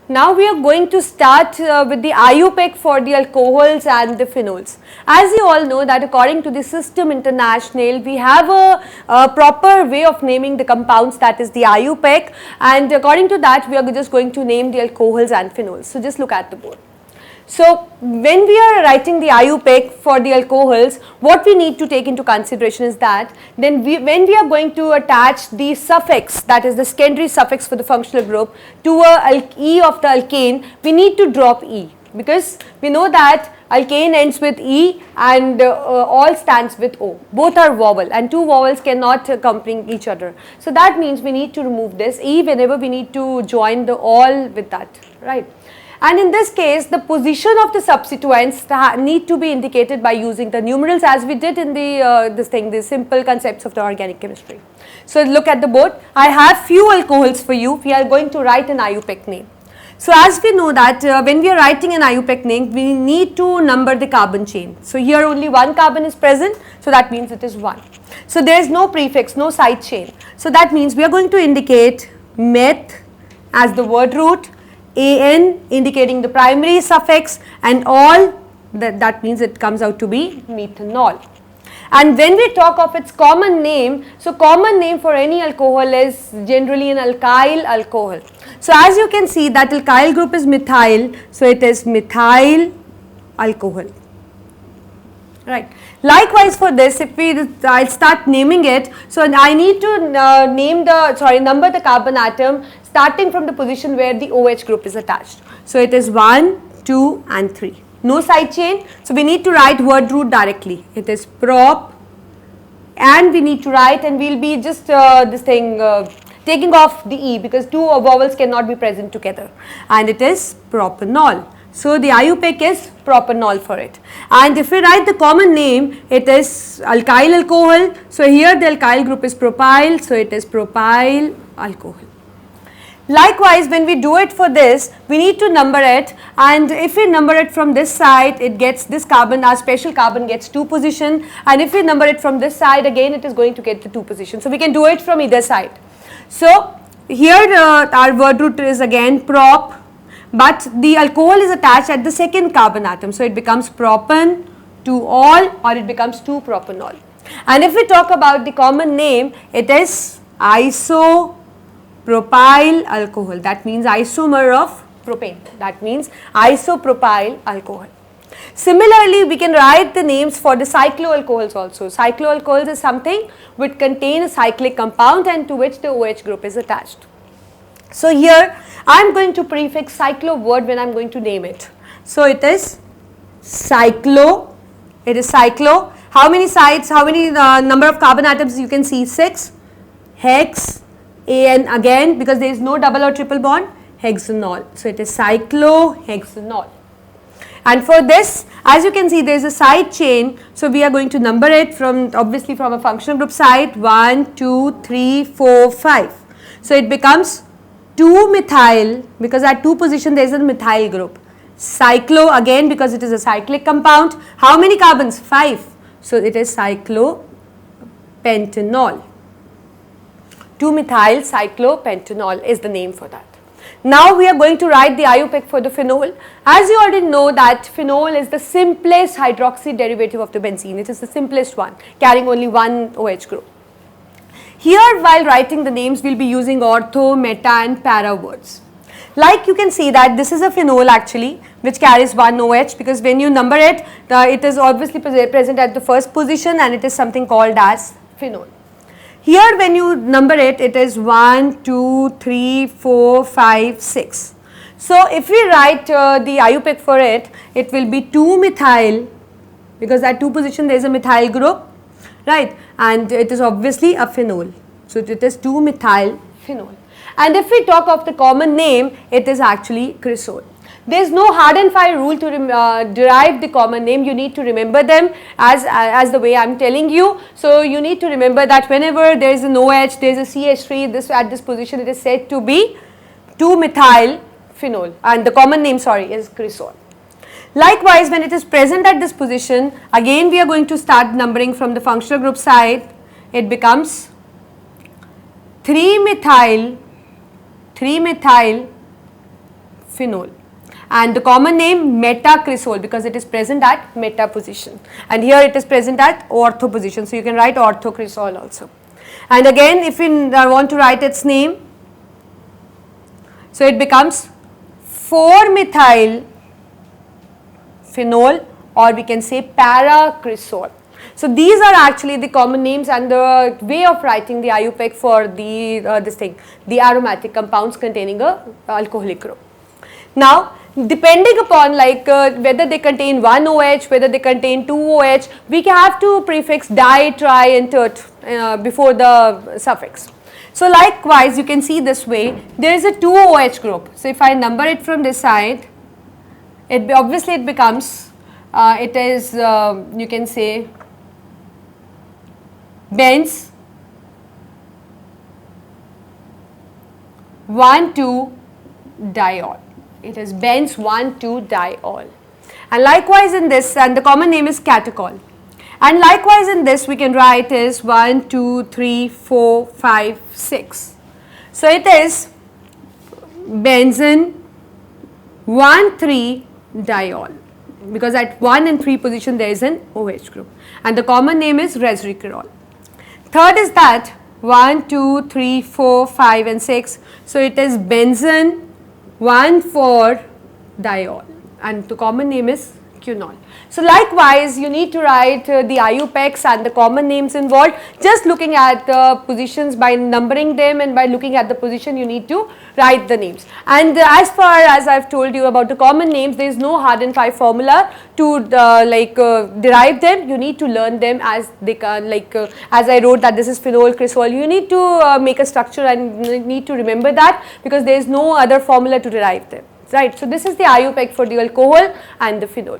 Now we are going to start with the IUPAC for the alcohols and the phenols. As you all know that according to the System International, we have a proper way of naming the compounds, that is the IUPAC, and according to that we are just going to name the alcohols and phenols. So just look at the board. So when we are writing the IUPAC for the alcohols, what we need to take into consideration is that when we are going to attach the suffix, that is the secondary suffix for the functional group, to a E of the alkane, we need to drop E, because we know that alkane ends with E and all stands with O. Both are vowel and two vowels cannot accompany each other. So that means we need to remove this E whenever we need to join the all with that, right? And in this case, the position of the substituents need to be indicated by using the numerals, as we did in the simple concepts of the organic chemistry. So look at the board. I have few alcohols for you. We are going to write an IUPAC name. So as we know that when we are writing an IUPAC name, we need to number the carbon chain. So here only one carbon is present, so that means it is 1. So there is no prefix, no side chain. So that means we are going to indicate meth as the word root, an indicating the primary suffix, and all, that means it comes out to be methanol. And when we talk of its common name, so common name for any alcohol is generally an alkyl alcohol. So as you can see that alkyl group is methyl, so it is methyl alcohol, right. Likewise for this, if I start naming it, so I need to number the carbon atom starting from the position where the OH group is attached. So it is 1, 2 and 3. No side chain, so we need to write word root directly. It is prop, and we need to write, and we will be just taking off the E, because two vowels cannot be present together, and it is propanol. So the IUPAC is propanol for it. And if we write the common name, it is alkyl alcohol. So here the alkyl group is propyl, so it is propyl alcohol. Likewise, when we do it for this, we need to number it, and if we number it from this side, it gets this carbon, our special carbon gets 2 position, and if we number it from this side, again it is going to get the 2 position. So we can do it from either side. So here our word root is again prop, but the alcohol is attached at the second carbon atom, so it becomes propan 2-ol, or it becomes 2-propanol. And if we talk about the common name, it is isopropyl alcohol, that means isomer of propane, that means isopropyl alcohol. Similarly, we can write the names for the cycloalcohols also. Cycloalcohols is something which contain a cyclic compound and to which the OH group is attached. So here I am going to prefix cyclo word when I am going to name it. So it is cyclo, it is cyclo. How many sides, how many number of carbon atoms you can see? 6. Hex, an again, because there is no double or triple bond, hexanol. So it is cyclohexanol. And for this, as you can see, there is a side chain. So we are going to number it from, obviously from a functional group side, 1, 2, 3, 4, 5. So it becomes 2-methyl, because at 2 position there is a methyl group. Cyclo again, because it is a cyclic compound. How many carbons? 5. So it is cyclopentanol. 2-methyl cyclopentanol is the name for that. Now we are going to write the IUPAC for the phenol. As you already know that phenol is the simplest hydroxy derivative of the benzene. It is the simplest one, carrying only one OH group. Here while writing the names, we will be using ortho, meta and para words. Like you can see that this is a phenol actually, which carries one OH, because when you number it, it is obviously present at the first position, and it is something called as phenol. Here when you number it, it is 1, 2, 3, 4, 5, 6. So if we write the IUPAC for it, it will be 2-methyl, because at 2 position there is a methyl group, right, and it is obviously a phenol. So it is 2-methyl phenol. And if we talk of the common name, it is actually cresol. There is no hard and fast rule to derive the common name. You need to remember them as the way I am telling you. So you need to remember that whenever there is an OH, there is a CH3, at this position it is said to be 2-methyl phenol, and the common name, is cresol. Likewise, when it is present at this position, again we are going to start numbering from the functional group side. It becomes 3-methyl phenol. And the common name metacresol because it is present at meta position, and here it is present at ortho position, so you can write orthocresol also. And again, if you want to write its name, so it becomes 4-methyl phenol, or we can say paracresol. So these are actually the common names and the way of writing the IUPAC for the the aromatic compounds containing a alcoholic group. Now, depending upon whether they contain one OH, whether they contain two OH, we can have to prefix di, tri and tert before the suffix. So likewise, you can see this way, there is a 2 OH group. So if I number it from this side, obviously it becomes, it is you can say benz 1,2-diol. It is benz 1,2-diol. And likewise in this, and the common name is catechol. And likewise in this we can write is 1, 2, 3, 4, 5, 6. So it is benzene 1,3-diol, because at 1 and 3 position there is an OH group, and the common name is resveratrol. Third is that 1, 2, 3, 4, 5 and 6. So it is benzene 1,4-diol, and the common name is quinol. So likewise, you need to write the IUPACs and the common names involved. Just looking at the positions by numbering them, and by looking at the position you need to write the names. And as far as I have told you about the common names, there is no hard and fast formula to derive them. You need to learn them as they can, as I wrote that this is phenol, cresol. You need to make a structure and need to remember that, because there is no other formula to derive them, right. So this is the IUPAC for the alcohol and the phenol.